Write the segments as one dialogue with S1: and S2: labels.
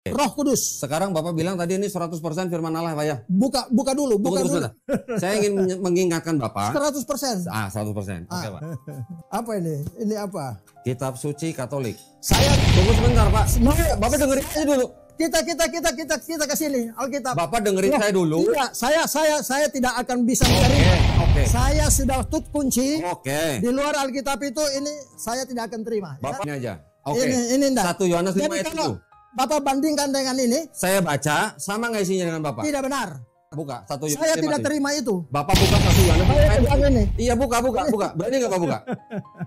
S1: Roh Kudus.
S2: Sekarang Bapak bilang tadi ini 100% firman Allah, Pak ya?
S1: Buka dulu.
S2: Saya ingin mengingatkan Bapak.
S1: 100%.
S2: 100%. Oke, Pak.
S1: Apa ini? Ini apa?
S2: Kitab suci Katolik.
S1: Saya
S2: tunggu sebentar, Pak. Bapak dengerin saya dulu.
S1: Kita ke sini Alkitab.
S2: Bapak dengerin saya dulu.
S1: Tidak, saya tidak akan bisa menerima.
S2: Oke.
S1: Saya sudah tutup kunci.
S2: Oke.
S1: Di luar Alkitab itu ini saya tidak akan terima.
S2: Bapaknya
S1: ya?
S2: aja. Oke.
S1: Ini enggak.
S2: 1 Yohanes 5
S1: Jadi
S2: ayat
S1: kalau
S2: 7.
S1: Bapak bandingkan dengan ini,
S2: Saya baca, sama nggak isinya dengan Bapak?
S1: tidak benar.
S2: Buka 1 Yohanes.
S1: Saya tidak terima itu.
S2: Bapak buka 1 Yohanes.
S1: Ini.
S2: Iya, buka. Berani nggak Pak buka?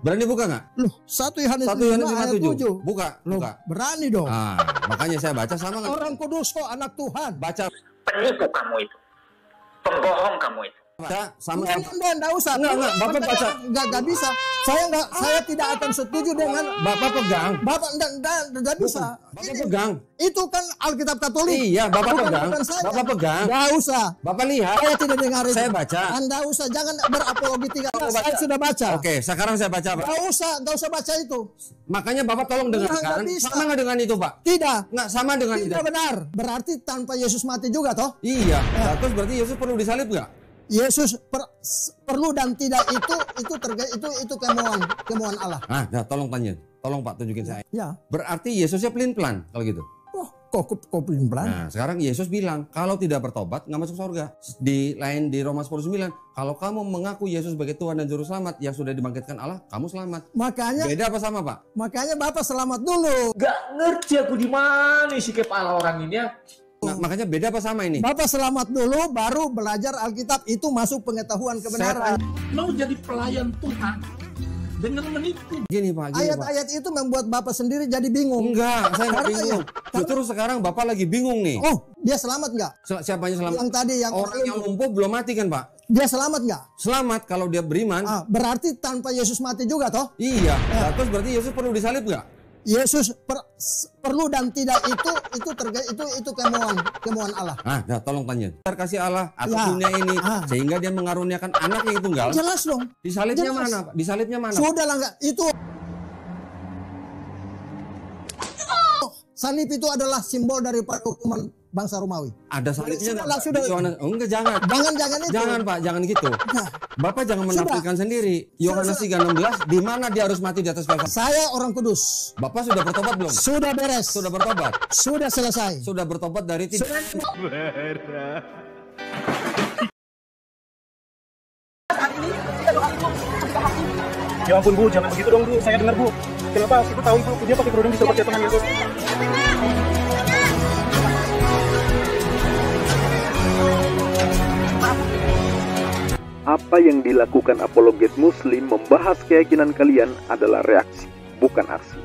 S2: Berani buka nggak?
S1: Loh, 1 Yohanes
S2: 5:7.
S1: 5:7.
S2: Buka.
S1: Berani dong.
S2: Makanya saya baca sama nggak?
S1: Orang kudus kok, anak Tuhan.
S2: Baca.
S3: Penipu kamu itu. Pembohong kamu itu.
S2: Baca sama.
S1: Enggak usah.
S2: Enggak, Bapak baca.
S1: Enggak bisa. Saya tidak akan setuju dengan
S2: Bapak pegang.
S1: Bapak enggak bisa.
S2: Bapak pegang.
S1: Itu kan Alkitab Katolik.
S2: Iya, Bapak pegang.
S1: Bapak
S2: pegang.
S1: Enggak usah.
S2: Bapak lihat.
S1: Saya tidak dengar itu.
S2: Saya baca.
S1: Anda usah, jangan berapologetika. Saya sudah baca.
S2: Oke, sekarang saya baca, Pak.
S1: Enggak usah baca itu.
S2: Makanya Bapak tolong dengarkan. Sama nggak dengan itu, Pak?
S1: Tidak.
S2: Nggak sama dengan itu.
S1: Tidak benar. Berarti tanpa Yesus mati juga toh?
S2: Iya. Terus berarti Yesus perlu disalib nggak?
S1: Yesus perlu dan tidak itu kemauan Allah.
S2: Tolong tanya. Tolong Pak tunjukin saya.
S1: Ya.
S2: Berarti Yesusnya pelin-pelan kalau gitu.
S1: Oh, kok pelin-pelan?
S2: Nah, sekarang Yesus bilang, kalau tidak bertobat nggak masuk surga. Di Roma 10:9, kalau kamu mengaku Yesus sebagai Tuhan dan Juru Selamat yang sudah dibangkitkan Allah, kamu selamat.
S1: Makanya
S2: beda apa sama, Pak?
S1: Makanya Bapak selamat dulu.
S4: Gak ngerti aku di mana si kepala orang ini ya.
S2: Nah, makanya beda apa sama ini?
S1: Bapak selamat dulu, baru belajar Alkitab, itu masuk pengetahuan kebenaran.
S5: Mau jadi pelayan Tuhan dengan menipu.
S2: Gini Pak,
S1: ayat-ayat itu membuat Bapak sendiri jadi bingung.
S2: Enggak, saya nggak bingung. Justru sekarang Bapak lagi bingung nih.
S1: Oh, dia selamat nggak?
S2: Siapanya selamat?
S1: Yang tadi yang
S2: orang yang lumpuh belum mati kan, Pak?
S1: Dia selamat nggak?
S2: Selamat kalau dia beriman.
S1: Berarti tanpa Yesus mati juga toh?
S2: Iya. Terus berarti Yesus perlu disalib nggak?
S1: Yesus perlu dan tidak itu kemauan Allah.
S2: Tolong tanya. Kasih Allah atas dunia ini sehingga dia mengaruniakan anak yang tunggal.
S1: Jelas dong.
S2: Disalibnya mana, Pak? Disalibnya mana?
S1: Sudah lah, itu salib itu adalah simbol dari hukuman bangsa Romawi.
S2: Ada salibnya nggak?
S1: Sudah.
S2: Enggak, jangan.
S1: Jangan itu.
S2: Jangan Pak, jangan gitu. Bapak jangan menafsirkan sendiri. Yohanes 3:16, di mana dia harus mati di atas kayu.
S1: Saya orang kudus.
S2: Bapak sudah bertobat belum?
S1: Sudah beres.
S2: Sudah bertobat.
S1: Sudah selesai.
S2: Sudah bertobat dari tidak.
S6: Ya ampun Bu, jangan begitu dong Bu, saya dengar Bu. Kenapa? Aku tahu Bu, dia pakai kerudung di sobat Tuhan Yesus. Apa yang dilakukan apologet muslim membahas keyakinan kalian adalah reaksi, bukan aksi.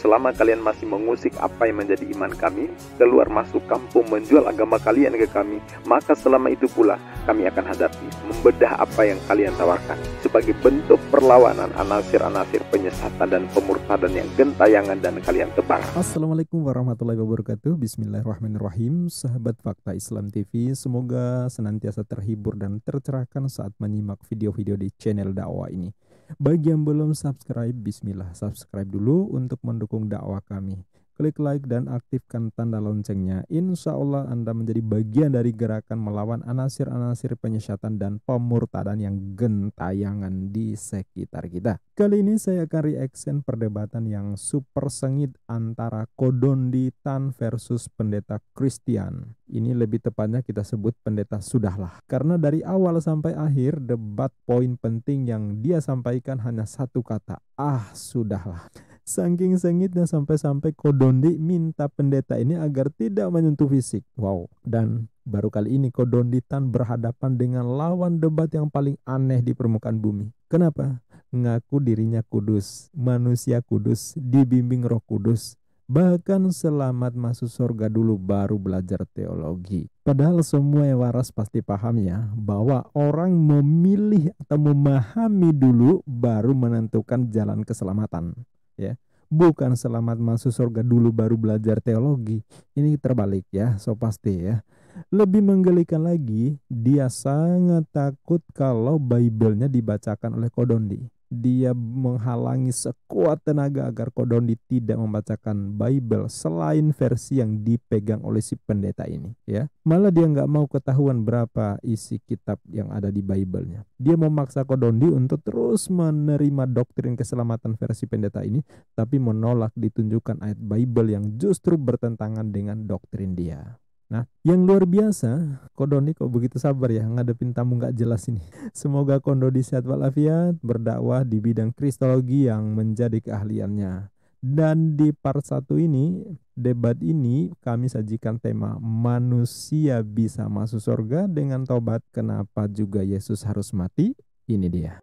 S6: Selama kalian masih mengusik apa yang menjadi iman kami, keluar masuk kampung menjual agama kalian ke kami, maka selama itu pula kami akan hadapi, membedah apa yang kalian tawarkan sebagai bentuk perlawanan anasir-anasir penyesatan dan pemurtadan yang gentayangan dan kalian tebang.
S7: Assalamualaikum warahmatullahi wabarakatuh. Bismillahirrahmanirrahim. Sahabat Fakta Islam TV, semoga senantiasa terhibur dan tercerahkan saat menyimak video-video di channel dakwah ini. Bagi yang belum subscribe, bismillah, subscribe dulu untuk mendukung dakwah kami. Klik like dan aktifkan tanda loncengnya. Insya Allah Anda menjadi bagian dari gerakan melawan anasir-anasir penyesatan dan pemurtadan yang gentayangan di sekitar kita. Kali ini saya akan reaction perdebatan yang super sengit antara Kodonditan versus pendeta Christian. Ini lebih tepatnya kita sebut pendeta Sudahlah. Karena dari awal sampai akhir debat poin penting yang dia sampaikan hanya satu kata, sudahlah. Saking sengitnya sampai-sampai Kodondi minta pendeta ini agar tidak menyentuh fisik. Wow. Dan baru kali ini Kodonditan berhadapan dengan lawan debat yang paling aneh di permukaan bumi. Kenapa? Ngaku dirinya kudus, manusia kudus, dibimbing Roh Kudus. Bahkan selamat masuk surga dulu baru belajar teologi. Padahal semua yang waras pasti paham ya, bahwa orang memilih atau memahami dulu baru menentukan jalan keselamatan. Ya, bukan selamat masuk surga dulu baru belajar teologi. Ini terbalik ya, so pasti ya. Lebih menggelikan lagi, dia sangat takut kalau Bible-nya dibacakan oleh Kodondi. dia menghalangi sekuat tenaga agar Kodondi tidak membacakan Bible selain versi yang dipegang oleh si pendeta ini, ya. Malah dia nggak mau ketahuan berapa isi kitab yang ada di Bible-nya. Dia memaksa Kodondi untuk terus menerima doktrin keselamatan versi pendeta ini, tapi menolak ditunjukkan ayat Bible yang justru bertentangan dengan doktrin dia. Nah, yang luar biasa, Kodondi kok begitu sabar ya ngadepin tamu nggak jelas ini. Semoga Kodondi sehat walafiat, berdakwah di bidang kristologi yang menjadi keahliannya. Dan di part 1 ini, debat ini kami sajikan tema manusia bisa masuk surga dengan tobat, kenapa juga Yesus harus mati? Ini dia.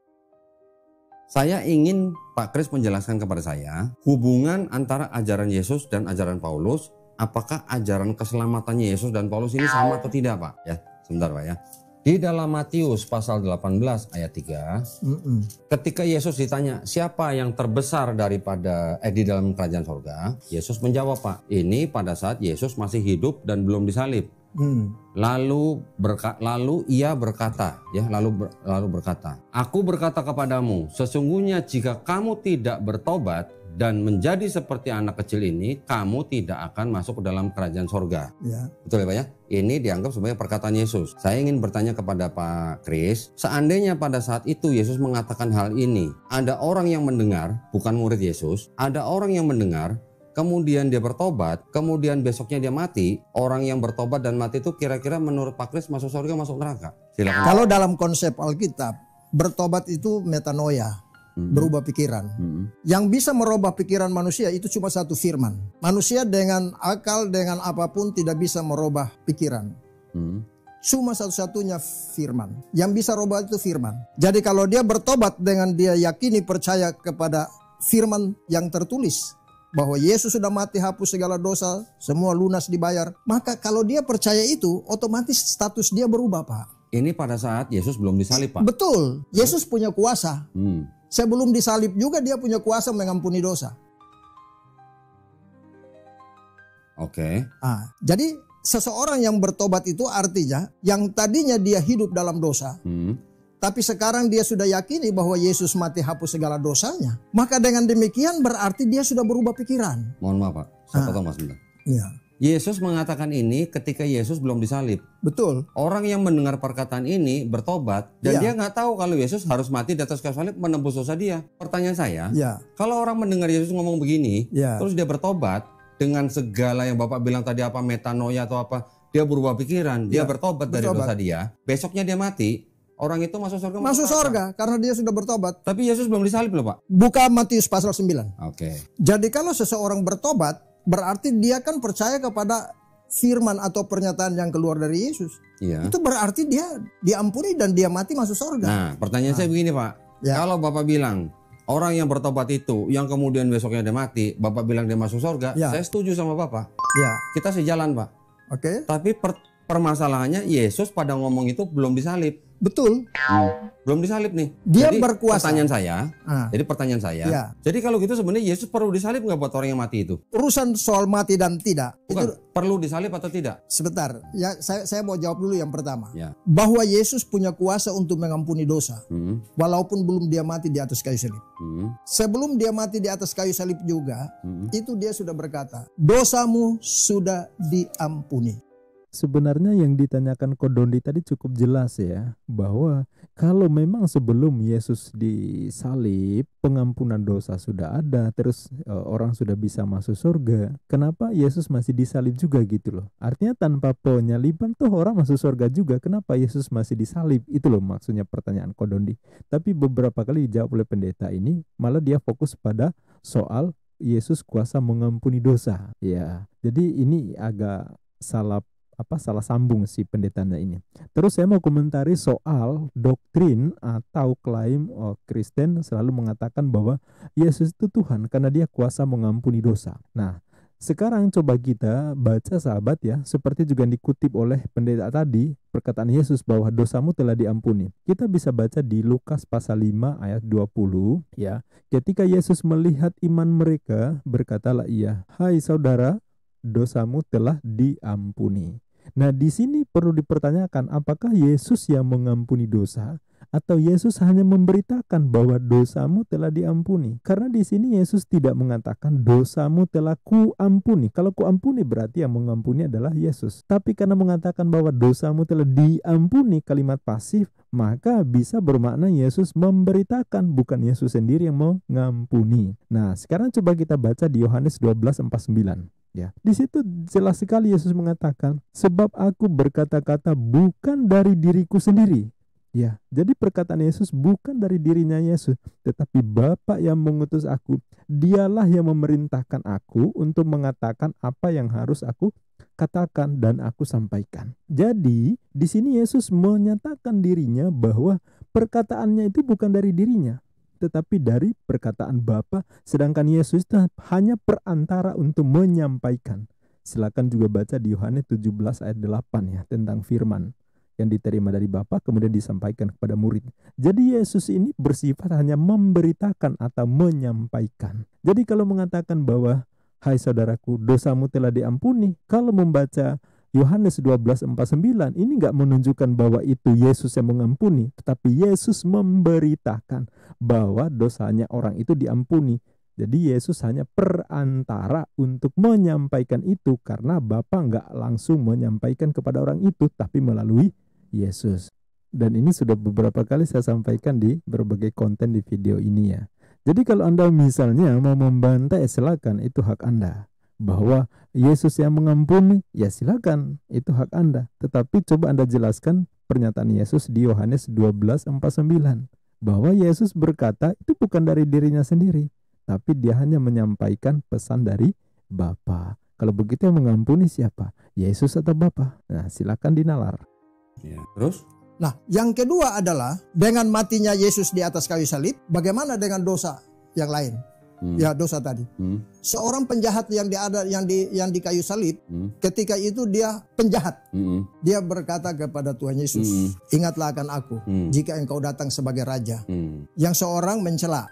S2: Saya ingin Pak Kris menjelaskan kepada saya hubungan antara ajaran Yesus dan ajaran Paulus. Apakah ajaran keselamatannya Yesus dan Paulus ini sama atau tidak, Pak? Ya, sebentar, Pak ya. Di dalam Matius pasal 18 ayat 3, ketika Yesus ditanya siapa yang terbesar daripada di dalam kerajaan sorga, Yesus menjawab, Pak, ini pada saat Yesus masih hidup dan belum disalib. Lalu ia berkata, lalu berkata, aku berkata kepadamu, sesungguhnya jika kamu tidak bertobat dan menjadi seperti anak kecil ini, kamu tidak akan masuk ke dalam kerajaan sorga. Ya. Betul ya Pak ya? Ini dianggap sebagai perkataan Yesus. Saya ingin bertanya kepada Pak Kris, seandainya pada saat itu Yesus mengatakan hal ini, ada orang yang mendengar, bukan murid Yesus, ada orang yang mendengar, kemudian dia bertobat, kemudian besoknya dia mati, orang yang bertobat dan mati itu kira-kira menurut Pak Kris masuk surga, masuk neraka? Silakan.
S1: Kalau dalam konsep Alkitab, bertobat itu metanoia. Berubah pikiran. Yang bisa merubah pikiran manusia itu cuma satu, firman. Manusia dengan akal, dengan apapun tidak bisa merubah pikiran. Cuma satu-satunya firman. Yang bisa rubah itu firman. Jadi kalau dia bertobat dengan dia yakini percaya kepada firman yang tertulis, bahwa Yesus sudah mati hapus segala dosa, semua lunas dibayar, maka kalau dia percaya itu, otomatis status dia berubah, Pak.
S2: Ini pada saat Yesus belum disalib, Pak.
S1: Betul, Yesus punya kuasa. Sebelum disalib juga dia punya kuasa mengampuni dosa.
S2: Oke.
S1: Jadi seseorang yang bertobat itu artinya yang tadinya dia hidup dalam dosa, tapi sekarang dia sudah yakini bahwa Yesus mati hapus segala dosanya. Maka dengan demikian berarti dia sudah berubah pikiran.
S2: Mohon maaf Pak, saya potong Mas sebentar.
S1: Ya.
S2: Yesus mengatakan ini ketika Yesus belum disalib.
S1: Betul.
S2: Orang yang mendengar perkataan ini bertobat dan dia nggak tahu kalau Yesus harus mati di atas kayu salib menembus dosa dia. Pertanyaan saya, kalau orang mendengar Yesus ngomong begini, terus dia bertobat dengan segala yang Bapak bilang tadi apa metanoia atau apa, dia berubah pikiran, dia bertobat dari dosa dia, besoknya dia mati, orang itu masuk surga.
S1: Masuk surga karena dia sudah bertobat.
S2: Tapi Yesus belum disalib loh Pak.
S1: Buka Matius pasal 9.
S2: Oke.
S1: Jadi kalau seseorang bertobat, berarti dia kan percaya kepada firman atau pernyataan yang keluar dari Yesus. Itu berarti dia diampuni dan dia mati masuk surga.
S2: Nah, pertanyaan saya begini Pak. Kalau Bapak bilang orang yang bertobat itu yang kemudian besoknya dia mati, Bapak bilang dia masuk surga, saya setuju sama Bapak. Kita sejalan Pak. Oke. Tapi permasalahannya Yesus pada ngomong itu belum disalib.
S1: Betul.
S2: Belum disalib nih.
S1: Dia
S2: jadi,
S1: berkuasa.
S2: Pertanyaan saya. Jadi kalau gitu sebenarnya Yesus perlu disalib nggak buat orang yang mati itu?
S1: Urusan soal mati dan tidak.
S2: Bukan, itu perlu disalib atau tidak?
S1: Sebentar. Ya, saya mau jawab dulu yang pertama. Bahwa Yesus punya kuasa untuk mengampuni dosa. Walaupun belum dia mati di atas kayu salib. Sebelum dia mati di atas kayu salib juga, itu dia sudah berkata, dosamu sudah diampuni.
S7: Sebenarnya yang ditanyakan Kodondi tadi cukup jelas ya, bahwa kalau memang sebelum Yesus disalib pengampunan dosa sudah ada, terus orang sudah bisa masuk surga, kenapa Yesus masih disalib juga gitu loh? Artinya tanpa penyaliban tuh orang masuk surga juga, kenapa Yesus masih disalib? Itu loh maksudnya pertanyaan Kodondi. Tapi beberapa kali dijawab oleh pendeta ini, malah dia fokus pada soal Yesus kuasa mengampuni dosa. Ya, jadi ini agak salah sambung si pendetanya ini. Terus saya mau komentari soal doktrin atau klaim Kristen selalu mengatakan bahwa Yesus itu Tuhan karena dia kuasa mengampuni dosa. Nah, sekarang coba kita baca sahabat ya, seperti juga dikutip oleh pendeta tadi, perkataan Yesus bahwa dosamu telah diampuni. Kita bisa baca di Lukas pasal 5 ayat 20 ya. Ketika Yesus melihat iman mereka, berkatalah ia, "Hai saudara, dosamu telah diampuni." Nah, di sini perlu dipertanyakan apakah Yesus yang mengampuni dosa Atau Yesus hanya memberitakan bahwa dosamu telah diampuni? Karena di sini Yesus tidak mengatakan dosamu telah kuampuni. Kalau kuampuni berarti yang mengampuni adalah Yesus. Tapi karena mengatakan bahwa dosamu telah diampuni, kalimat pasif, maka bisa bermakna Yesus memberitakan, bukan Yesus sendiri yang mengampuni. Nah, sekarang coba kita baca di Yohanes 12:49. Ya, di situ jelas sekali Yesus mengatakan, sebab aku berkata-kata bukan dari diriku sendiri. Ya, jadi perkataan Yesus bukan dari dirinya Yesus, tetapi Bapa yang mengutus aku. Dialah yang memerintahkan aku untuk mengatakan apa yang harus aku katakan dan aku sampaikan. Jadi, di sini Yesus menyatakan dirinya bahwa perkataannya itu bukan dari dirinya, tetapi dari perkataan Bapa, sedangkan Yesus itu hanya perantara untuk menyampaikan. Silakan juga baca di Yohanes 17 ayat 8 ya, tentang firman yang diterima dari Bapa kemudian disampaikan kepada murid. Jadi Yesus ini bersifat hanya memberitakan atau menyampaikan. Jadi kalau mengatakan bahwa hai saudaraku, dosamu telah diampuni, kalau membaca Yohanes 12:49 ini nggak menunjukkan bahwa itu Yesus yang mengampuni, tetapi Yesus memberitakan bahwa dosanya orang itu diampuni. Jadi Yesus hanya perantara untuk menyampaikan itu, karena Bapa nggak langsung menyampaikan kepada orang itu, tapi melalui Yesus. Dan ini sudah beberapa kali saya sampaikan di berbagai konten di video ini ya. Jadi kalau Anda misalnya mau membantah, silakan, itu hak Anda. Bahwa Yesus yang mengampuni, ya silakan, itu hak Anda. Tetapi coba Anda jelaskan pernyataan Yesus di Yohanes 12:49. Bahwa Yesus berkata itu bukan dari dirinya sendiri, tapi dia hanya menyampaikan pesan dari Bapa. Kalau begitu yang mengampuni siapa? Yesus atau Bapa? Nah, silakan dinalar.
S2: Ya, terus?
S1: Nah, yang kedua adalah dengan matinya Yesus di atas kayu salib, bagaimana dengan dosa yang lain? Ya, dosa tadi. Seorang penjahat yang di kayu salib, ketika itu dia penjahat. Dia berkata kepada Tuhan Yesus, ingatlah akan aku jika engkau datang sebagai raja. Yang seorang mencela,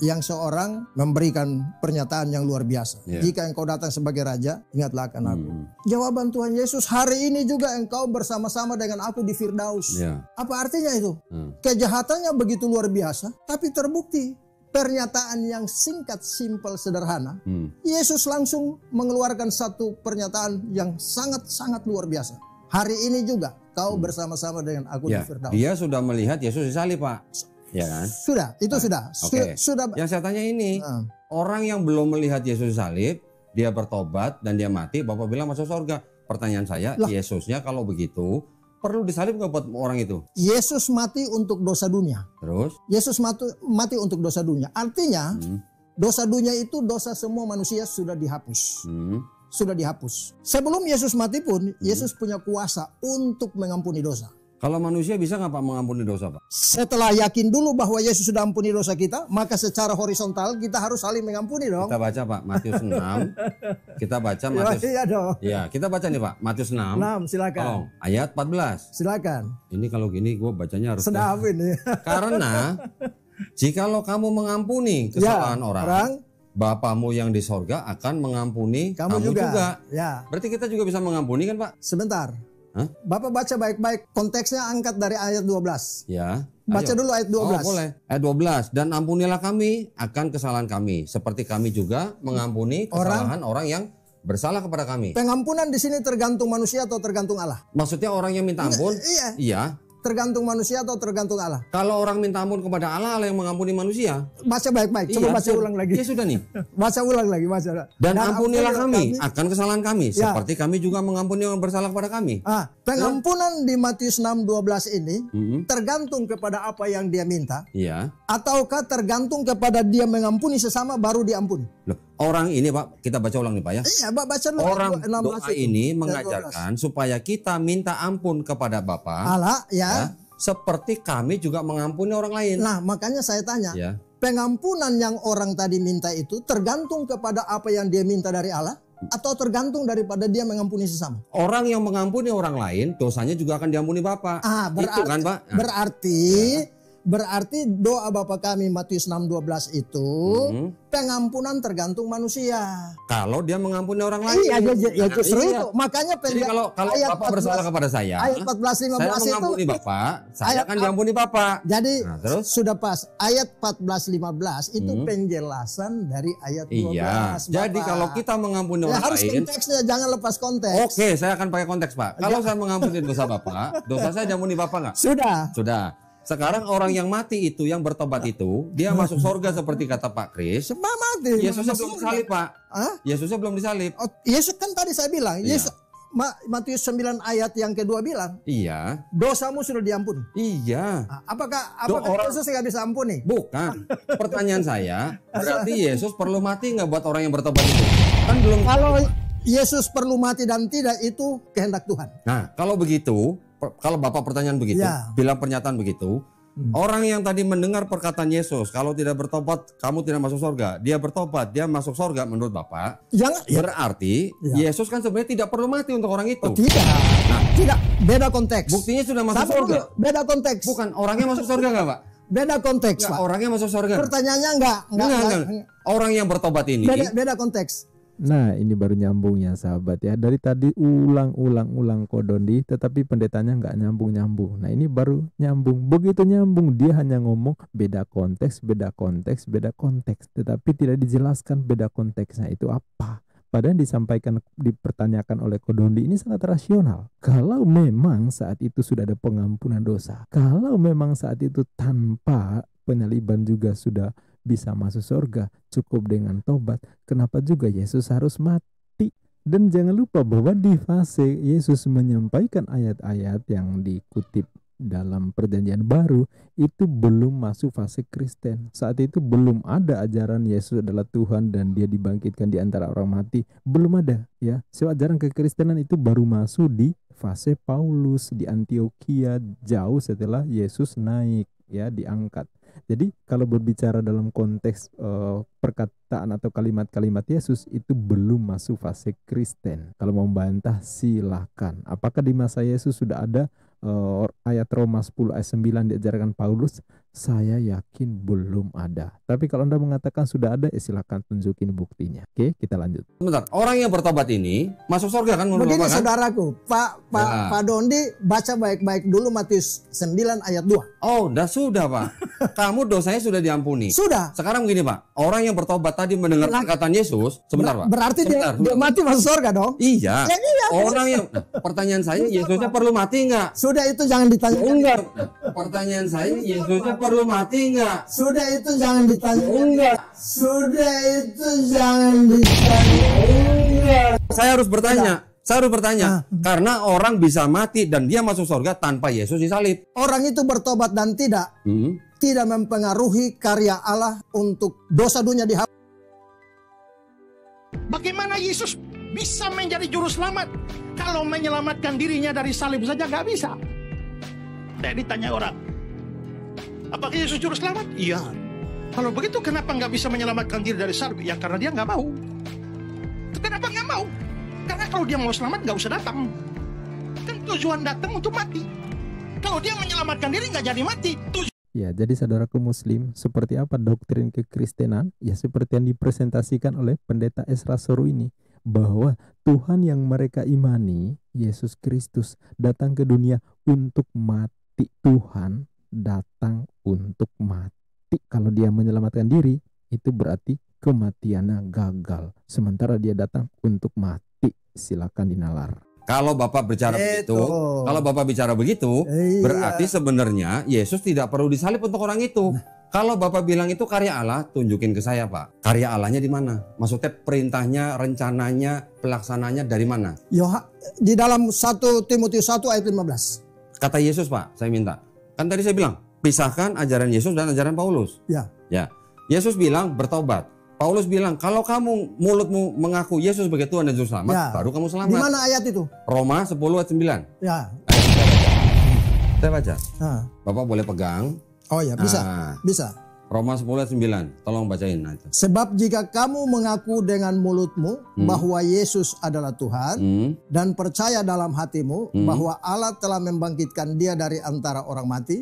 S1: yang seorang memberikan pernyataan yang luar biasa. Jika engkau datang sebagai raja, ingatlah akan aku. Jawaban Tuhan Yesus, hari ini juga engkau bersama-sama dengan aku di Firdaus. Apa artinya itu? Kejahatannya begitu luar biasa, tapi terbukti. Pernyataan yang singkat, simpel, sederhana. Yesus langsung mengeluarkan satu pernyataan yang sangat-sangat luar biasa. Hari ini juga kau bersama-sama dengan aku di Firdaus.
S2: Dia sudah melihat Yesus disalib, Pak. Ya kan?
S1: Sudah, itu sudah. Sudah.
S2: Yang saya tanya ini, orang yang belum melihat Yesus disalib, dia bertobat dan dia mati, Bapak bilang masuk surga. Pertanyaan saya, Yesusnya kalau begitu perlu disalib nggak buat orang itu? Yesus mati untuk dosa dunia. Terus? Yesus mati untuk dosa dunia. Artinya dosa dunia itu dosa semua manusia sudah dihapus. Sudah dihapus. Sebelum Yesus mati pun, Yesus punya kuasa untuk mengampuni dosa. Kalau manusia bisa nggak Pak mengampuni dosa, Pak? Setelah yakin dulu bahwa Yesus sudah ampuni dosa kita, maka secara horizontal kita harus saling mengampuni dong. Kita baca Pak, Matius 6. Kita baca Matius. Iya dong. Ya, kita baca nih Pak, Matius 6. 6, silakan. Tolong, ayat 14. Silakan. Ini kalau gini gue bacanya harus. Sedap ini. Karena jikalau kamu mengampuni kesalahan orang, Bapamu yang di sorga akan mengampuni kamu juga. Ya. Berarti kita juga bisa mengampuni kan Pak? Sebentar. Bapak baca baik-baik, konteksnya angkat dari ayat 12. Ya. Baca dulu ayat 12. Oh, boleh. Ayat 12. Dan ampunilah kami akan kesalahan kami, seperti kami juga mengampuni kesalahan orang yang bersalah kepada kami. Pengampunan di sini tergantung manusia atau tergantung Allah? Maksudnya orang yang minta ampun? Iya. Tergantung manusia atau tergantung Allah? Kalau orang minta ampun kepada Allah, Allah yang mengampuni manusia. Baca baik-baik, coba baca ulang lagi. Ya sudah nih. Baca ulang lagi, baca. Dan ampunilah kami akan kesalahan kami, seperti kami juga mengampuni yang bersalah kepada kami. Pengampunan di Matius 6:12 ini tergantung kepada apa yang dia minta. Iya. Ataukah tergantung kepada dia mengampuni sesama baru diampuni? Loh, orang ini Pak, kita baca ulang nih Pak ya. Iya, baca dulu. Orang doa ini mengajarkan supaya kita minta ampun kepada Bapa Allah ya, seperti kami juga mengampuni orang lain. Nah, makanya saya tanya, pengampunan yang orang tadi minta itu tergantung kepada apa yang dia minta dari Allah atau tergantung daripada dia mengampuni sesama? Orang yang mengampuni orang lain, dosanya juga akan diampuni Bapa. Berarti, itu kan Pak? Berarti
S1: Berarti doa Bapa kami Matius 6:12 itu pengampunan tergantung manusia.
S2: Kalau dia mengampuni orang lain.
S1: Iya, ya justru
S2: Iya.
S1: itu. Makanya
S2: Jadi kalau
S1: ayat
S2: Bapak bersalah kepada saya,
S1: ayat 14-15
S2: saya
S1: itu
S2: mengampuni Bapak, saya
S1: ayat
S2: akan diampuni Bapak.
S1: jadi
S2: Nah, terus?
S1: sudah pas ayat 14-15 itu penjelasan dari ayat 12.
S2: Iya. Jadi
S1: Bapak.
S2: kalau kita mengampuni
S1: ya,
S2: orang
S1: harus
S2: lain,
S1: konteksnya, jangan lepas konteks.
S2: oke, saya akan pakai konteks, Pak. Kalau saya mengampuni dosa Bapak, dosa saya diampuni Bapak nggak?
S1: Sudah.
S2: Sudah. Sekarang orang yang mati itu, yang bertobat itu, dia masuk surga seperti kata Pak Kris.
S1: Semua mati.
S2: Yesusnya
S1: Masuk
S2: belum
S1: surga.
S2: disalib, Pak.
S1: Hah?
S2: Yesusnya belum disalib.
S1: Oh, Yesus kan tadi saya bilang,
S2: Iya.
S1: Yesus Matius 9 ayat yang kedua bilang,
S2: Iya.
S1: dosamu sudah diampuni.
S2: Iya.
S1: Apakah
S2: orang-
S1: Yesus nggak bisa ampuni?
S2: Bukan. Pertanyaan saya, berarti Yesus perlu mati nggak buat orang yang bertobat itu? Kan belum.
S1: Kalau Yesus perlu mati dan tidak, itu kehendak Tuhan.
S2: Nah, kalau begitu, kalau Bapak pertanyaan begitu,
S1: Ya.
S2: bilang pernyataan begitu, orang yang tadi mendengar perkataan Yesus, kalau tidak bertobat, kamu tidak masuk surga. Dia bertobat, dia masuk surga menurut Bapak.
S1: Jangan, ya,
S2: Berarti
S1: Ya.
S2: Yesus kan sebenarnya tidak perlu mati untuk orang itu.
S1: tidak, tidak, beda konteks.
S2: Buktinya sudah masuk
S1: Sabar
S2: surga.
S1: dulu, beda konteks.
S2: Bukan, orangnya masuk surga nggak, Pak?
S1: Beda konteks,
S2: Nggak,
S1: Pak.
S2: orangnya masuk surga.
S1: Pertanyaannya enggak.
S2: Orang yang bertobat ini,
S1: Beda konteks.
S7: Nah, ini baru nyambungnya sahabat ya. Dari tadi ulang Kodondi, tetapi pendetanya nggak nyambung. Nah, ini baru nyambung. Begitu nyambung, dia hanya ngomong beda konteks. Tetapi tidak dijelaskan beda konteksnya itu apa. Padahal dipertanyakan oleh Kodondi ini sangat rasional. Kalau memang saat itu sudah ada pengampunan dosa, kalau memang saat itu tanpa penyaliban juga sudah bisa masuk surga, cukup dengan tobat, kenapa juga Yesus harus mati? Dan jangan lupa bahwa di fase Yesus menyampaikan ayat-ayat yang dikutip dalam perjanjian baru, itu belum masuk fase Kristen. Saat itu belum ada ajaran Yesus adalah Tuhan dan dia dibangkitkan di antara orang mati. Belum ada ya. So, ajaran kekristenan itu baru masuk di fase Paulus di Antioquia, jauh setelah Yesus naik ya, diangkat. Jadi kalau berbicara dalam konteks perkataan atau kalimat-kalimat Yesus, itu belum masuk fase Kristen. Kalau mau membantah silakan. Apakah di masa Yesus sudah ada ayat Roma 10 ayat 9 diajarkan Paulus? Saya yakin belum ada. Tapi kalau Anda mengatakan sudah ada, silakan tunjukin buktinya. Oke, kita lanjut.
S2: sebentar, orang yang bertobat ini masuk surga kan menurut
S1: Begini
S2: Bapak kan?
S1: saudaraku, Pak Dondi baca baik-baik dulu Matius 9 ayat 2.
S2: Oh, sudah Pak. Kamu dosanya sudah diampuni.
S1: Sudah.
S2: Sekarang begini Pak, orang yang bertobat tadi mendengar perkataan Yesus, sebentar Pak.
S1: Berarti
S2: Sebentar,
S1: dia mati masuk surga dong?
S2: Iya.
S1: Ya, iya.
S2: Orang yang pertanyaan saya, Yesusnya perlu mati nggak?
S1: Sudah, itu jangan ditanya.
S2: Enggak. Pertanyaan saya, Yesusnya perlu mati nggak?
S1: Sudah, itu jangan ditanya.
S2: Enggak.
S1: Sudah, itu jangan ditanya.
S2: Saya harus bertanya. Karena orang bisa mati dan dia masuk surga tanpa Yesus disalib.
S1: Orang itu bertobat dan tidak mempengaruhi karya Allah untuk dosa dunia dihapus.
S5: Bagaimana Yesus bisa menjadi juru selamat kalau menyelamatkan dirinya dari salib saja nggak bisa? Saya ditanya orang, apakah Yesus juru selamat? Iya. Kalau begitu kenapa nggak bisa menyelamatkan diri dari salib? Ya karena dia nggak mau. Kenapa nggak mau? Karena kalau dia mau selamat nggak usah datang. Kan tujuan datang untuk mati. Kalau dia menyelamatkan diri nggak jadi mati.
S7: Ya, jadi saudaraku muslim, seperti apa doktrin kekristenan? Ya, seperti yang dipresentasikan oleh pendeta Esra Soru ini, bahwa Tuhan yang mereka imani, Yesus Kristus, datang ke dunia untuk mati. Tuhan datang untuk mati. Kalau dia menyelamatkan diri, itu berarti kematiannya gagal. Sementara dia datang untuk mati. Silakan dinalar.
S2: Kalau Bapak bicara begitu, berarti sebenarnya Yesus tidak perlu disalib untuk orang itu. Kalau Bapak bilang itu karya Allah, tunjukin ke saya Pak. Karya Allahnya di mana? Maksudnya perintahnya, rencananya, pelaksananya dari mana?
S1: Di dalam 1 Timotius 1 ayat 15.
S2: Kata Yesus Pak, saya minta. Kan tadi saya bilang, pisahkan ajaran Yesus dan ajaran Paulus.
S1: Ya.
S2: Yesus bilang bertobat. Paulus bilang, kalau kamu mulutmu mengaku Yesus sebagai Tuhan dan Juru Selamat, baru kamu selamat.
S1: Di mana ayat itu?
S2: Roma 10 ayat 9.
S1: Ya.
S2: Saya baca. Bapak boleh pegang.
S1: Oh ya, bisa. Bisa.
S2: Roma 10 ayat 9. Tolong bacain aja.
S1: Sebab jika kamu mengaku dengan mulutmu bahwa Yesus adalah Tuhan dan percaya dalam hatimu bahwa Allah telah membangkitkan dia dari antara orang mati,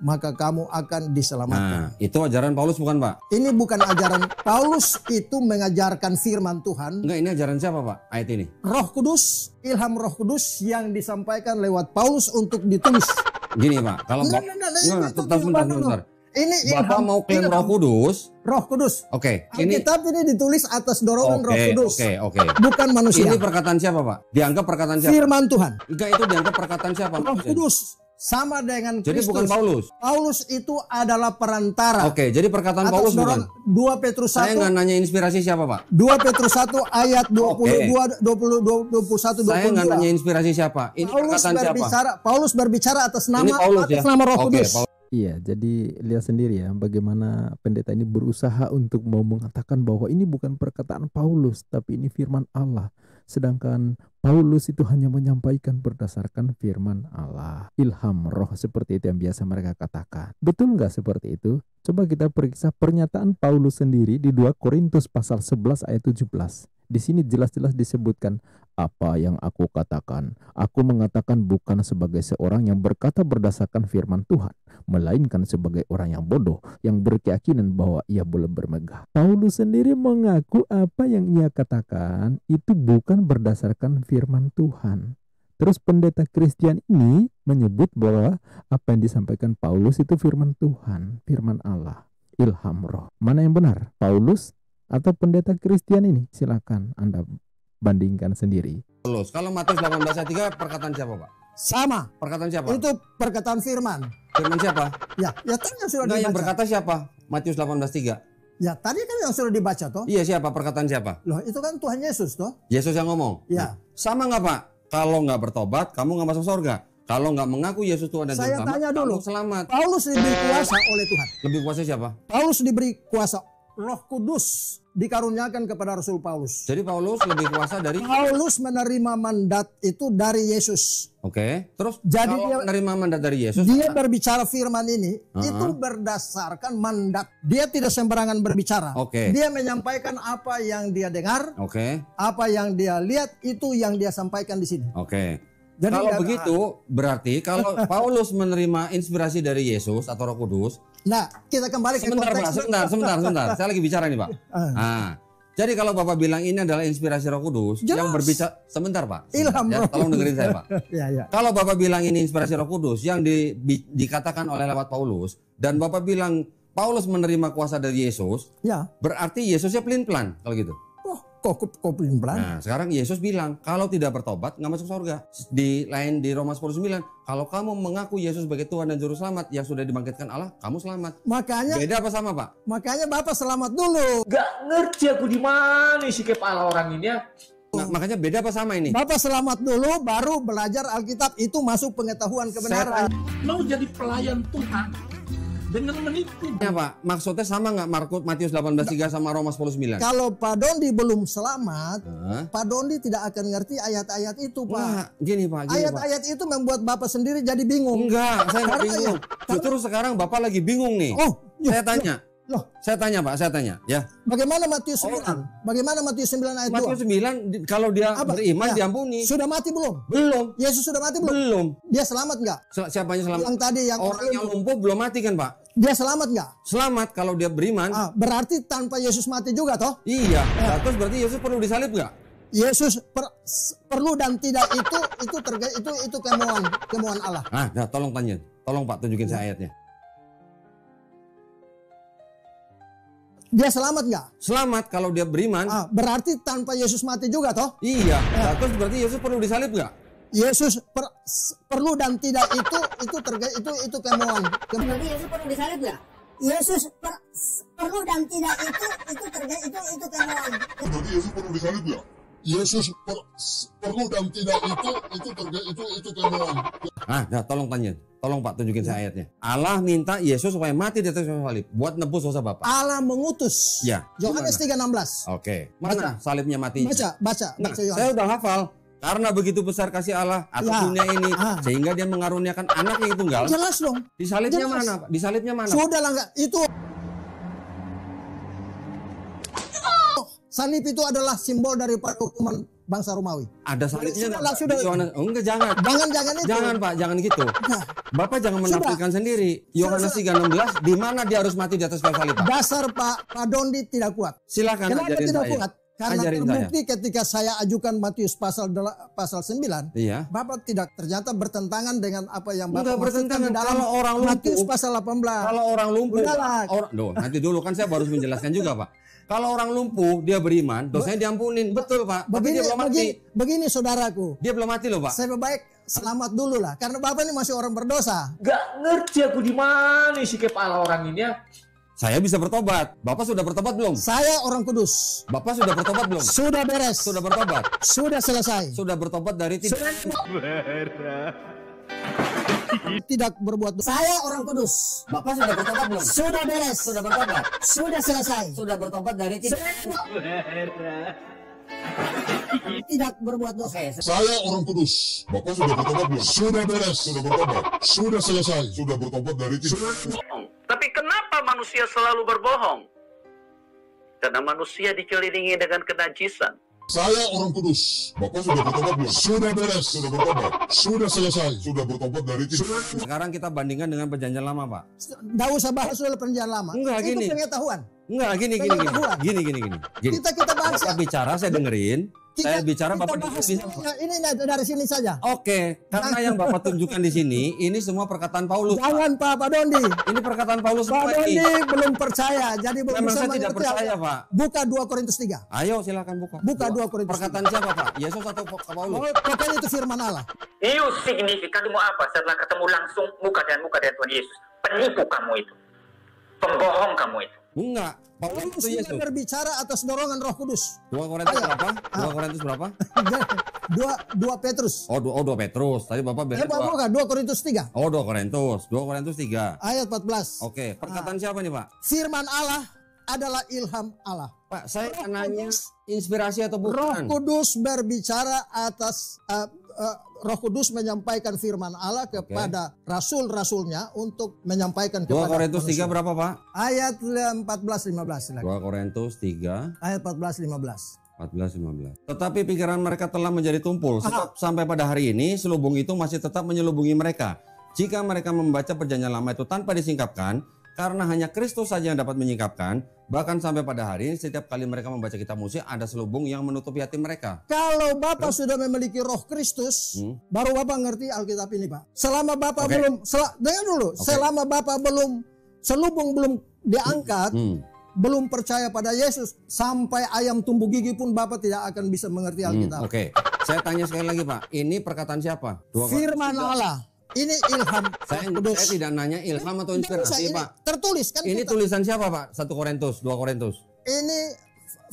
S1: maka kamu akan diselamatkan.
S2: Nah, itu ajaran Paulus bukan, Pak?
S1: Ini bukan ajaran Paulus, itu mengajarkan firman Tuhan.
S2: Enggak, ini ajaran siapa, Pak? Ayat ini.
S1: Roh Kudus, ilham Roh Kudus yang disampaikan lewat Paulus untuk ditulis.
S2: Gini, Pak, kalau sebentar.
S1: Ini
S2: Bapak
S1: ilham,
S2: mau klaim
S1: ilham.
S2: Roh Kudus?
S1: Roh Kudus.
S2: Oke, ini
S1: Alkitab ini ditulis atas dorongan Roh Kudus.
S2: Oke.
S1: Bukan manusia.
S2: Ini perkataan siapa, Pak? Dianggap perkataan siapa?
S1: Firman Tuhan.
S2: Enggak, itu dianggap perkataan siapa?
S1: Roh Kudus sama dengan
S2: Jadi
S1: Kristus.
S2: bukan Paulus.
S1: Paulus itu adalah perantara.
S2: Oke, jadi perkataan
S1: Atas
S2: Paulus bukan.
S1: dorongan 2 Petrus 1.
S2: Saya nggak nanya inspirasi siapa, Pak.
S1: 2 Petrus 1 ayat 22, 20, 21, 22.
S2: Saya nggak nanya inspirasi siapa. Ini perkataan siapa?
S1: Paulus berbicara atas nama,
S2: Ini Paulus,
S1: atas
S2: ya?
S1: nama Roh
S2: Oke,
S1: Kudus.
S2: Paulus.
S7: Iya, jadi lihat sendiri ya bagaimana pendeta ini berusaha untuk mau mengatakan bahwa ini bukan perkataan Paulus, tapi ini firman Allah. Sedangkan Paulus itu hanya menyampaikan berdasarkan firman Allah. Ilham roh seperti itu yang biasa mereka katakan. Betul nggak seperti itu? Coba kita periksa pernyataan Paulus sendiri di 2 Korintus pasal 11 ayat 17. Di sini jelas-jelas disebutkan, apa yang aku katakan. Aku mengatakan bukan sebagai seorang yang berkata berdasarkan firman Tuhan, melainkan sebagai orang yang bodoh, yang berkeyakinan bahwa ia boleh bermegah. Paulus sendiri mengaku apa yang ia katakan itu bukan berdasarkan firman Tuhan. Terus pendeta Kristen ini menyebut bahwa apa yang disampaikan Paulus itu firman Tuhan, firman Allah, ilham roh. Mana yang benar? Paulus atau pendeta Kristen ini? Silakan Anda bandingkan sendiri.
S2: Paulus. Kalau Matius 18 ayat 3 perkataan siapa, Pak?
S1: Sama.
S2: Perkataan siapa?
S1: Itu perkataan firman.
S2: Firman siapa?
S1: Ya tadi yang sudah
S2: Enggak,
S1: dibaca.
S2: yang berkata siapa? Matius 18:3.
S1: Ya tadi kan yang sudah dibaca toh.
S2: Iya, siapa? Perkataan siapa?
S1: Loh itu kan Tuhan Yesus toh.
S2: Yesus yang ngomong.
S1: Ya.
S2: Nah, sama nggak, Pak? Kalau nggak bertobat, kamu nggak masuk surga. Kalau nggak mengaku Yesus Tuhan dan Juru
S1: Saya
S2: Selamat,
S1: tanya dulu.
S2: kamu selamat.
S1: Paulus diberi kuasa oleh Tuhan.
S2: Lebih kuasa siapa?
S1: Paulus diberi kuasa. Roh Kudus dikaruniakan kepada Rasul Paulus.
S2: Jadi Paulus lebih kuasa dari.
S1: Paulus menerima mandat itu dari Yesus.
S2: Oke. Terus
S1: Jadi
S2: kalau
S1: dia-
S2: menerima mandat dari Yesus,
S1: Dia berbicara firman ini
S2: Uh-huh.
S1: itu berdasarkan mandat. Dia tidak sembarangan berbicara.
S2: Oke.
S1: Dia menyampaikan apa yang dia dengar,
S2: oke,
S1: apa yang dia lihat, itu yang dia sampaikan di sini.
S2: oke.
S1: Jadi
S2: Kalau
S1: nggak-
S2: begitu, berarti kalau Paulus menerima inspirasi dari Yesus atau Roh Kudus.
S1: Nah, kita kembali ke
S2: Sebentar, Pak.
S1: konteks.
S2: Sebentar. Saya lagi bicara nih, Pak. Nah, jadi kalau Bapak bilang ini adalah inspirasi Roh Kudus,
S1: Jelas.
S2: yang berbicara sebentar, Pak.
S1: Ilham
S2: Ya,
S1: Roh
S2: tolong dengerin saya, Pak.
S1: Ya.
S2: Kalau Bapak bilang ini inspirasi Roh Kudus yang dikatakan oleh lewat Paulus, dan Bapak bilang Paulus menerima kuasa dari Yesus,
S1: Ya.
S2: berarti Yesusnya pelin-pelan kalau gitu.
S1: Oh, kok pelin-pelan?
S2: Nah, sekarang Yesus bilang kalau tidak bertobat nggak masuk surga. Di Roma 10:9, kalau kamu mengaku Yesus sebagai Tuhan dan Juru Selamat yang sudah dibangkitkan Allah, kamu selamat.
S1: Makanya
S2: Beda apa sama, Pak?
S1: Bapak selamat dulu.
S4: Gak ngerti aku di mana si kepala orang ini ya.
S2: Nah, makanya beda apa sama ini?
S1: Bapak selamat dulu, baru belajar Alkitab, itu masuk pengetahuan kebenaran.
S5: Mau jadi pelayan Tuhan dengan menipu.
S2: Ya, Pak, maksudnya sama nggak Matius 18:3 sama Roma 10:9?
S1: Kalau Pak Dondi belum selamat,
S2: Hah?
S1: Pak Dondi tidak akan ngerti ayat-ayat itu, Pak.
S2: Wah, gini Pak.
S1: Ayat-ayat itu membuat Bapak sendiri jadi bingung.
S2: Enggak, saya nggak
S1: Karena
S2: bingung. Justru sekarang Bapak lagi bingung nih.
S1: Oh,
S2: Saya tanya.
S1: Loh,
S2: Saya tanya, Pak, saya tanya. Ya.
S1: bagaimana Matius
S2: Oh.
S1: 9? Bagaimana Matius 9 ayat 2?
S2: Matius 9, kalau dia
S1: Apa?
S2: beriman
S1: Ya.
S2: diampuni.
S1: Sudah mati belum?
S2: Belum.
S1: Yesus sudah mati belum?
S2: Belum.
S1: Dia selamat nggak?
S2: Siapanya selamat?
S1: Yang tadi yang
S2: Orang yang lumpuh belum mati kan, Pak?
S1: dia selamat nggak?
S2: Selamat kalau dia beriman.
S1: Berarti tanpa Yesus mati juga toh?
S2: Iya. Nah, terus berarti Yesus perlu disalib nggak?
S1: Yesus perlu dan tidak itu kemauan Allah.
S2: Nah, tolong tanya. Tolong Pak tunjukin
S1: Ya.
S2: saya ayatnya.
S1: Dia selamat nggak?
S2: Selamat kalau dia beriman.
S1: Berarti tanpa Yesus mati juga toh?
S2: Iya. Nah, terus berarti Yesus perlu disalib nggak?
S1: Yesus perlu dan tidak itu kemauan.
S8: Berarti Yesus perlu disalib nggak? Yesus perlu dan tidak itu kemauan.
S9: Berarti Yesus perlu disalib nggak? Yesus perlu dan tidak itu kemauan.
S2: Nah, tolong tanya. Tolong Pak tunjukin saya ayatnya. Allah minta Yesus supaya mati di atas kayu salib buat nebus dosa Bapak.
S1: Allah mengutus.
S2: Ya.
S1: Yohanes 3:16.
S2: Oke. Mana salibnya mati?
S1: Baca
S2: Nah,
S1: Yohanes.
S2: saya udah hafal. Karena begitu besar kasih Allah atas
S1: Ya.
S2: dunia ini, sehingga dia mengaruniakan anak yang tunggal.
S1: Jelas dong.
S2: Disalibnya
S1: Jelas.
S2: mana, Pak? Disalibnya mana?
S1: Sudah lah nggak itu. Salib itu adalah simbol daripada hukuman bangsa Romawi.
S2: Ada salibnya nggak?
S1: Sudah.
S2: Oh, enggak, jangan.
S1: Jangan itu.
S2: Jangan Pak, jangan gitu.
S1: Nah,
S2: Bapak jangan menafsirkan sendiri. Yohanes 3:16, di mana dia harus mati di atas kayu salib, Pak?
S1: dasar Pak Dondi tidak kuat.
S2: Silakan
S1: Kenapa
S2: ajarin
S1: tidak
S2: saya.
S1: kuat? Karena
S2: Ajarin
S1: terbukti ketika saya ajukan Matius pasal 9,
S2: Iya.
S1: Bapak tidak ternyata bertentangan dengan apa yang
S2: Enggak
S1: Bapak maksudkan
S2: bertentangan.
S1: di dalam
S2: Kalau orang lumpuh,
S1: Matius pasal 18.
S2: Kalau orang lumpuh,
S1: Udahlah.
S2: nanti dulu kan saya baru menjelaskan juga, Pak. Kalau orang lumpuh dia beriman, dosanya diampunin, betul Pak. Tapi dia belum mati.
S1: Begini saudaraku,
S2: Dia belum mati loh Pak.
S1: saya baik selamat dulu lah, karena Bapak ini masih orang berdosa.
S4: Gak ngerti aku di mana sih kepala orang ini ya.
S2: Saya bisa bertobat. Bapak sudah bertobat belum?
S1: Saya orang kudus.
S2: Bapak sudah bertobat belum?
S1: Sudah beres.
S2: Sudah bertobat.
S1: Sudah selesai.
S2: Sudah bertobat dari
S1: tidak berbuat dosa. Saya orang kudus.
S2: Bapak sudah bertobat belum?
S1: Sudah beres.
S2: Sudah bertobat.
S1: Sudah selesai.
S2: Sudah bertobat dari
S1: tidak berbuat dosa.
S9: Saya orang kudus. Bapak sudah bertobat belum? Sudah beres. Sudah bertobat. Sudah selesai. Sudah bertobat dari
S3: Tapi kenapa manusia selalu berbohong? Karena manusia dikelilingi dengan kenajisan.
S9: Saya orang kudus. Bapak sudah bertobat belum? Sudah beres. Sudah bertobat. Sudah selesai. Sudah bertobat dari
S2: Sekarang kita bandingkan dengan perjanjian lama, Pak.
S1: Tidak usah bahas soal perjanjian lama.
S2: Enggak,
S1: itu
S2: gini.
S1: pengetahuan.
S2: Enggak, gini.
S1: Kita bahas.
S2: Bapak bicara, saya dengerin. Saya bicara, Bapak
S1: bahas.
S2: bisa.
S1: Ini dari sini saja.
S2: Oke, karena yang Bapak tunjukkan di sini, ini semua perkataan Paulus.
S1: Jangan Pak Dondi.
S2: Ini perkataan Paulus
S1: Pak
S2: lagi.
S1: Dondi belum percaya, jadi belum
S2: Memang
S1: bisa
S2: saya tidak
S1: mengerti
S2: percaya,
S1: apa.
S2: Pak.
S1: Buka 2 Korintus 3.
S2: Ayo silakan buka.
S1: Buka 2 Korintus.
S2: Perkataan siapa, Pak? Yesus atau Paulus?
S1: Oh, pokoknya itu firman Allah.
S3: Itu signifikanmu apa setelah ketemu langsung muka dan Tuhan Yesus? Penipu kamu itu. Pembohong kamu itu.
S2: Enggak. Paulus itu Yesus.
S1: Berbicara atas dorongan Roh Kudus.
S2: 2 Korintus berapa? 2 Korintus berapa?
S1: 2 Petrus.
S2: Oh, 2 Petrus. Tadi Bapak beda.
S1: Bukan 2 Korintus 3.
S2: Oh, 2 Korintus. 2 Korintus 3.
S1: Ayat 14.
S2: Oke, perkataan siapa nih, Pak?
S1: Firman Allah adalah ilham Allah.
S2: Pak, saya nanya inspirasi atau bukan?
S1: Roh Kudus berbicara atas Roh Kudus menyampaikan firman Allah kepada rasul-rasulnya untuk menyampaikan
S2: 2
S1: kepada
S2: Korintus 3
S1: manusia.
S2: berapa, Pak?
S1: Ayat 14-15.
S2: 2 Korintus 3
S1: Ayat 14-15.
S2: 14-15. Tetapi pikiran mereka telah menjadi tumpul. Sebab sampai pada hari ini selubung itu masih tetap menyelubungi mereka. Jika mereka membaca perjanjian lama itu tanpa disingkapkan, karena hanya Kristus saja yang dapat menyingkapkan, bahkan sampai pada hari ini setiap kali mereka membaca kitab Musa ada selubung yang menutupi hati mereka.
S1: Kalau Bapak sudah memiliki Roh Kristus, baru Bapak ngerti Alkitab ini, Pak. Selama Bapak dengar dulu, selama Bapak selubung belum diangkat, belum percaya pada Yesus, sampai ayam tumbuh gigi pun Bapak tidak akan bisa mengerti Alkitab.
S2: Oke, saya tanya sekali lagi, Pak. Ini perkataan siapa?
S1: Firman Allah. Ini ilham.
S2: Saya tidak nanya ilham atau inspirasi, Pak.
S1: Tertulis kan?
S2: Ini tulisan siapa, Pak? 1 Korintus, 2 Korintus.
S1: Ini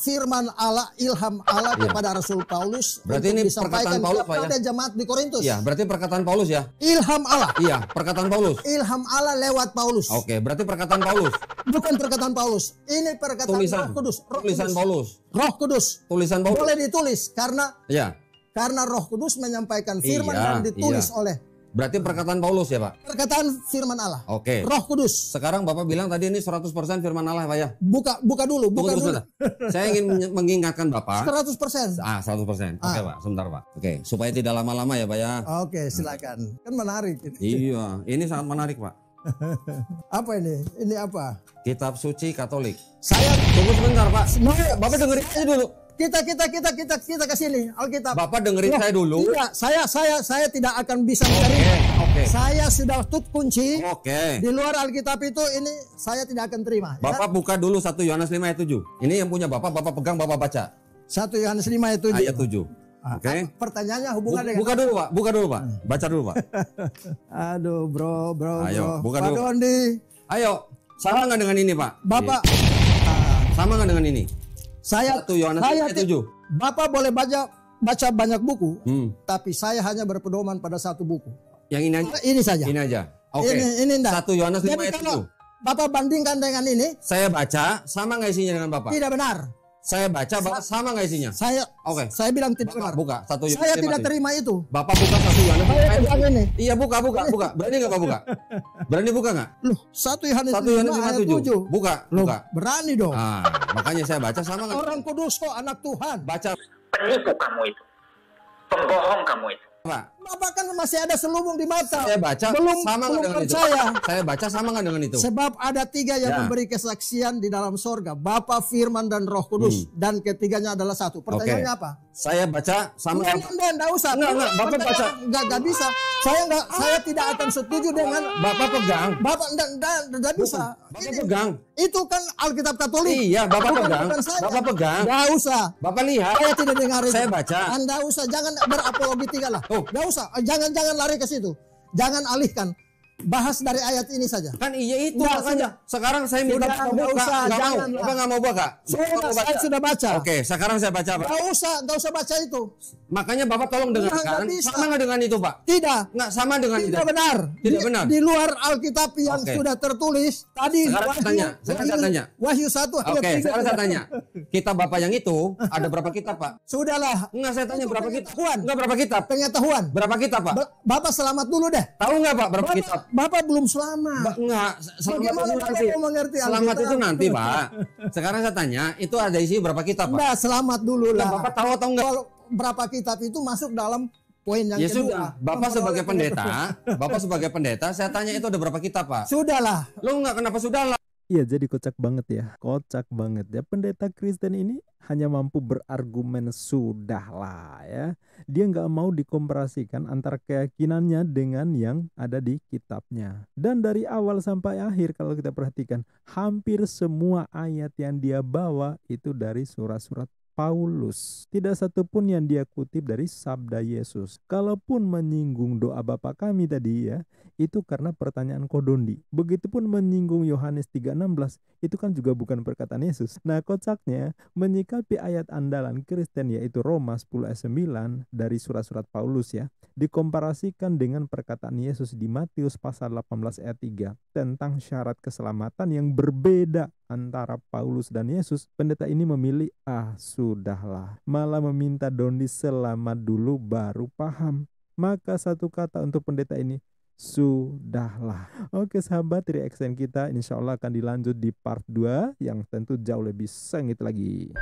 S1: firman Allah, ilham Allah kepada Rasul Paulus.
S2: Berarti ini perkataan Paulus, Pak, ya?
S1: Kepada jemaat di Korintus.
S2: Iya, berarti perkataan Paulus ya?
S1: Ilham Allah.
S2: Iya, perkataan Paulus.
S1: Ilham Allah lewat Paulus.
S2: Oke, berarti perkataan Paulus.
S1: Bukan perkataan Paulus. Ini perkataan Roh Kudus.
S2: Tulisan Paulus.
S1: Roh Kudus.
S2: Tulisan Paulus.
S1: Boleh ditulis karena Roh Kudus menyampaikan firman dan ditulis oleh.
S2: Berarti perkataan Paulus ya, Pak?
S1: Perkataan firman Allah.
S2: Oke.
S1: Roh Kudus.
S2: Sekarang Bapak bilang tadi ini 100% firman Allah, Pak ya?
S1: Buka dulu.
S2: Saya ingin mengingatkan Bapak.
S1: 100%.
S2: 100%. Oke, Pak. Sebentar, Pak. Oke, supaya tidak lama-lama ya, Pak ya.
S1: Oke, silakan. Kan menarik ini.
S2: Iya, ini sangat menarik, Pak.
S1: Apa ini? Ini apa?
S2: Kitab Suci Katolik.
S1: Saya
S2: tunggu sebentar, Pak. Bapak dengerin aja dulu.
S1: Kita ke sini Alkitab.
S2: Bapak dengerin saya dulu.
S1: Tidak, saya tidak akan bisa mencari. Saya sudah tutup kunci. Di luar Alkitab itu ini saya tidak akan terima.
S2: Bapak buka dulu 1 Yohanes 5 ayat 7. Ini yang punya Bapak pegang, Bapak baca.
S1: 1 Yohanes 5 ayat 7.
S2: Ayat 7. Oke.
S1: Pertanyaannya hubungan dengan
S2: Buka dulu, Pak. Baca dulu, Pak.
S1: Aduh, bro.
S2: Ayo, buka dulu.
S1: Pak Dondi.
S2: Ayo, sama nggak dengan ini, Pak?
S1: Bapak.
S2: Sama nggak dengan ini?
S1: Saya
S2: 1 Yohanes 5 ayat 7.
S1: Bapak boleh baca banyak buku, tapi saya hanya berpedoman pada satu buku.
S2: Yang ini aja.
S1: Ini saja.
S2: Ini aja. Oke.
S1: Ini enggak.
S2: 1 Yohanes 5 ayat 7.
S1: Bapak bandingkan dengan ini.
S2: Saya baca, sama nggak isinya dengan Bapak?
S1: Tidak benar.
S2: Saya baca, Bapak sama nggak isinya?
S1: Saya bilang tidak benar.
S2: Buka 1 Yohanes 5.
S1: Saya tidak terima itu.
S2: Bapak buka 1 Yohanes 5 ayat 7.
S1: Ini.
S2: Iya, buka. Berani nggak Pak buka? Berani buka nggak?
S1: Loh, 1 Yohanes 5 ayat 7.
S2: Buka.
S1: Berani dong.
S2: Makanya saya baca sama nggak?
S1: Orang kudus kok, anak Tuhan.
S2: Baca.
S3: Penipu kamu itu. Pembohong kamu itu.
S2: Pak,
S1: Bapak kan masih ada selubung di mata.
S2: saya baca
S1: belum
S2: sama nggak dengan
S1: percaya.
S2: itu? Saya baca sama nggak dengan itu?
S1: Sebab ada 3 yang
S2: Ya.
S1: memberi kesaksian di dalam sorga, Bapa, Firman, dan Roh Kudus, dan ketiganya adalah satu. Pertanyaannya apa?
S2: Saya baca sama.
S1: Enggak usah.
S2: Enggak, Bapak baca.
S1: Enggak bisa. Saya tidak akan setuju dengan
S2: Bapak pegang.
S1: Bapak enggak bisa.
S2: Bapak pegang.
S1: Itu kan Alkitab Katolik.
S2: Iya, Bapak
S1: Bukan
S2: pegang.
S1: saya.
S2: Bapak pegang.
S1: Enggak usah.
S2: Bapak lihat.
S1: Saya tidak dengar itu.
S2: Saya baca.
S1: Anda usah, jangan berapologetika lah.
S2: Oh.
S1: Enggak usah. Jangan lari ke situ. Jangan alihkan. Bahas dari ayat ini saja.
S2: Kan iya itu
S1: Enggak,
S2: makanya. Sekarang saya minta
S1: Sudah,
S2: Bapak
S1: enggak
S2: buka.
S1: usah,
S2: Enggak mau.
S1: jangan.
S2: Bapak enggak mau buka.
S1: Saya sudah baca.
S2: Oke, sekarang saya baca, Pak.
S1: Enggak usah baca itu.
S2: Makanya Bapak tolong dengarkan.
S1: Enggak bisa.
S2: Sama enggak dengan itu, Pak?
S1: Tidak.
S2: Enggak sama dengan itu.
S1: Tidak benar.
S2: Tidak benar.
S1: Di luar Alkitab yang
S2: Oke.
S1: sudah tertulis tadi.
S2: Sekarang saya tanya.
S1: Wahyu 1 ayat
S2: Oke,
S1: 3.
S2: sekarang saya tanya. Kitab Bapak yang itu ada berapa kitab, Pak?
S1: Sudahlah.
S2: Enggak, saya tanya
S1: Itu
S2: berapa kitab?
S1: pengetahuan.
S2: Enggak berapa kitab?
S1: Pengetahuan.
S2: Berapa kitab, Pak?
S1: Bapak selamat dulu deh.
S2: Tahu enggak, Pak, berapa kitab?
S1: Bapak belum selamat.
S2: Enggak, selamat
S1: Bagaimana
S2: itu
S1: Bapak
S2: nanti.
S1: mau mengerti
S2: Selamat
S1: Alkitab?
S2: itu nanti, Pak. Sekarang saya tanya, itu ada isi berapa kitab, Pak?
S1: Enggak, selamat dulu lah.
S2: Nah, Bapak tahu atau enggak?
S1: Kalau berapa kitab itu masuk dalam poin yang
S2: Ya
S1: kedua.
S2: sudah, Bapak sebagai pendeta, Bapak sebagai pendeta, saya tanya itu ada berapa kitab, Pak?
S1: Sudahlah.
S2: Lu enggak kenapa sudah lah?
S7: Iya, jadi kocak banget ya. Kocak banget ya. Pendeta Kristen ini hanya mampu berargumen sudahlah ya. Dia nggak mau dikomparasikan antara keyakinannya dengan yang ada di kitabnya. Dan dari awal sampai akhir kalau kita perhatikan, hampir semua ayat yang dia bawa itu dari surat-surat Paulus. Tidak satu pun yang dia kutip dari sabda Yesus. Kalaupun menyinggung doa Bapa kami tadi ya, itu karena pertanyaan Kodondi. Begitupun menyinggung Yohanes 3:16, itu kan juga bukan perkataan Yesus. Nah, kocaknya menyikapi ayat andalan Kristen yaitu Roma 10 ayat 9 dari surat-surat Paulus ya, dikomparasikan dengan perkataan Yesus di Matius pasal 18 ayat 3 tentang syarat keselamatan yang berbeda antara Paulus dan Yesus. Pendeta ini memilih sudahlah, malah meminta Dondi selamat dulu baru paham. Maka satu kata untuk pendeta ini, sudahlah. Oke sahabat, reaction kita insya Allah akan dilanjut di part 2 yang tentu jauh lebih sengit lagi.